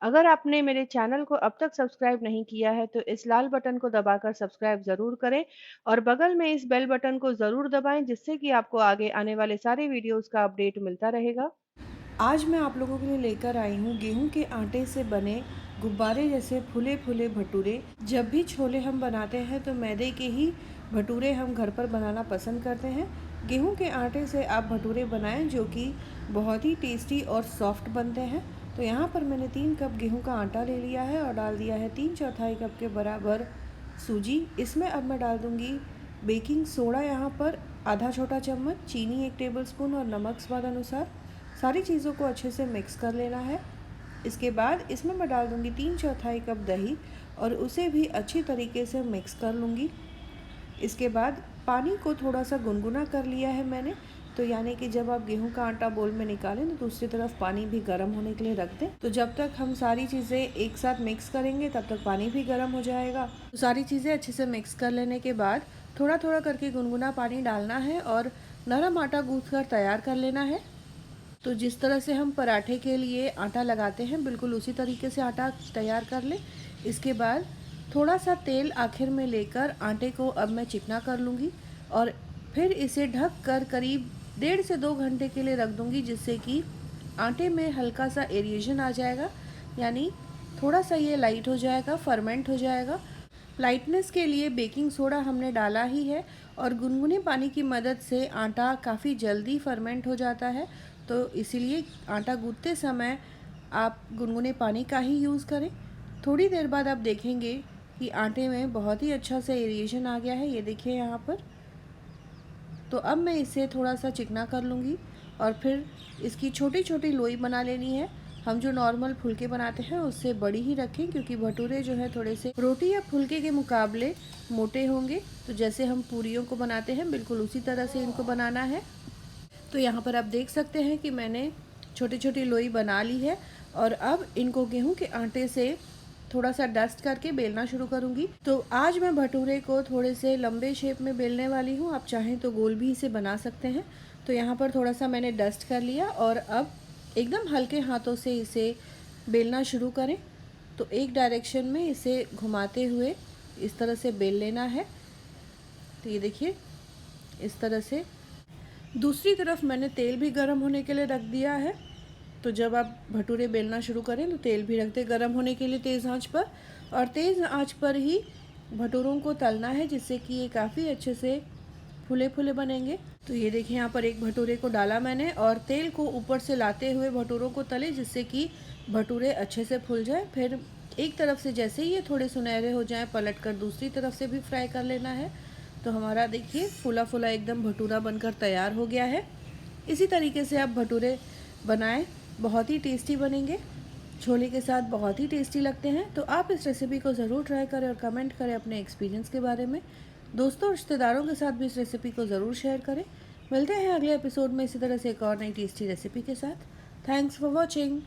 अगर आपने मेरे चैनल को अब तक सब्सक्राइब नहीं किया है तो इस लाल बटन को दबाकर सब्सक्राइब ज़रूर करें और बगल में इस बेल बटन को ज़रूर दबाएं जिससे कि आपको आगे आने वाले सारे वीडियोस का अपडेट मिलता रहेगा। आज मैं आप लोगों के लिए लेकर आई हूँ गेहूं के आटे से बने गुब्बारे जैसे फूले फूले भटूरे। जब भी छोले हम बनाते हैं तो मैदे के ही भटूरे हम घर पर बनाना पसंद करते हैं। गेहूं के आटे से आप भटूरे बनाएं जो कि बहुत ही टेस्टी और सॉफ्ट बनते हैं। तो यहाँ पर मैंने 3 कप गेहूं का आटा ले लिया है और डाल दिया है 3/4 कप के बराबर सूजी। इसमें अब मैं डाल दूँगी बेकिंग सोडा, यहाँ पर आधा छोटा चम्मच, चीनी 1 टेबलस्पून और नमक स्वाद अनुसार। सारी चीज़ों को अच्छे से मिक्स कर लेना है। इसके बाद इसमें मैं डाल दूँगी 3/4 कप दही और उसे भी अच्छी तरीके से मिक्स कर लूँगी। इसके बाद पानी को थोड़ा सा गुनगुना कर लिया है मैंने, तो यानी कि जब आप गेहूं का आटा बोल में निकालें तो दूसरी तरफ पानी भी गर्म होने के लिए रख दें। तो जब तक हम सारी चीज़ें एक साथ मिक्स करेंगे तब तक पानी भी गर्म हो जाएगा। तो सारी चीज़ें अच्छे से मिक्स कर लेने के बाद थोड़ा थोड़ा करके गुनगुना पानी डालना है और नरम आटा गूँथ कर तैयार कर लेना है। तो जिस तरह से हम पराठे के लिए आटा लगाते हैं बिल्कुल उसी तरीके से आटा तैयार कर लें। इसके बाद थोड़ा सा तेल आखिर में लेकर आटे को अब मैं चिकना कर लूँगी और फिर इसे ढक कर करीब 1.5 से 2 घंटे के लिए रख दूँगी, जिससे कि आटे में हल्का सा एरिएशन आ जाएगा, यानी थोड़ा सा ये लाइट हो जाएगा, फर्मेंट हो जाएगा। लाइटनेस के लिए बेकिंग सोडा हमने डाला ही है और गुनगुने पानी की मदद से आटा काफ़ी जल्दी फर्मेंट हो जाता है। तो इसीलिए आटा गूँथते समय आप गुनगुने पानी का ही यूज़ करें। थोड़ी देर बाद आप देखेंगे कि आटे में बहुत ही अच्छा सा एरिएशन आ गया है, ये देखिए यहाँ पर। तो अब मैं इसे थोड़ा सा चिकना कर लूँगी और फिर इसकी छोटी छोटी लोई बना लेनी है। हम जो नॉर्मल फुलके बनाते हैं उससे बड़ी ही रखें, क्योंकि भटूरे जो है थोड़े से रोटी या फुलके के मुकाबले मोटे होंगे। तो जैसे हम पूरियों को बनाते हैं बिल्कुल उसी तरह से इनको बनाना है। तो यहाँ पर आप देख सकते हैं कि मैंने छोटी छोटी लोई बना ली है और अब इनको गेहूं के आटे से थोड़ा सा डस्ट करके बेलना शुरू करूँगी। तो आज मैं भटूरे को थोड़े से लंबे शेप में बेलने वाली हूँ, आप चाहें तो गोल भी इसे बना सकते हैं। तो यहाँ पर थोड़ा सा मैंने डस्ट कर लिया और अब एकदम हल्के हाथों से इसे बेलना शुरू करें। तो एक डायरेक्शन में इसे घुमाते हुए इस तरह से बेल लेना है। तो ये देखिए इस तरह से। दूसरी तरफ मैंने तेल भी गर्म होने के लिए रख दिया है। तो जब आप भटूरे बेलना शुरू करें तो तेल भी रख दें गर्म होने के लिए तेज़ आंच पर, और तेज़ आंच पर ही भटूरों को तलना है, जिससे कि ये काफ़ी अच्छे से फूले फूले बनेंगे। तो ये देखिए यहाँ पर एक भटूरे को डाला मैंने और तेल को ऊपर से लाते हुए भटूरों को तले, जिससे कि भटूरे अच्छे से फूल जाए। फिर एक तरफ से जैसे ही ये थोड़े सुनहरे हो जाएं पलट कर दूसरी तरफ से भी फ्राई कर लेना है। तो हमारा देखिए फूला फूला एकदम भटूरा बनकर तैयार हो गया है। इसी तरीके से आप भटूरे बनाएं, बहुत ही टेस्टी बनेंगे, छोले के साथ बहुत ही टेस्टी लगते हैं। तो आप इस रेसिपी को ज़रूर ट्राई करें और कमेंट करें अपने एक्सपीरियंस के बारे में। दोस्तों और रिश्तेदारों के साथ भी इस रेसिपी को ज़रूर शेयर करें। मिलते हैं अगले एपिसोड में इसी तरह से एक और नई टेस्टी रेसिपी के साथ। Thanks for watching.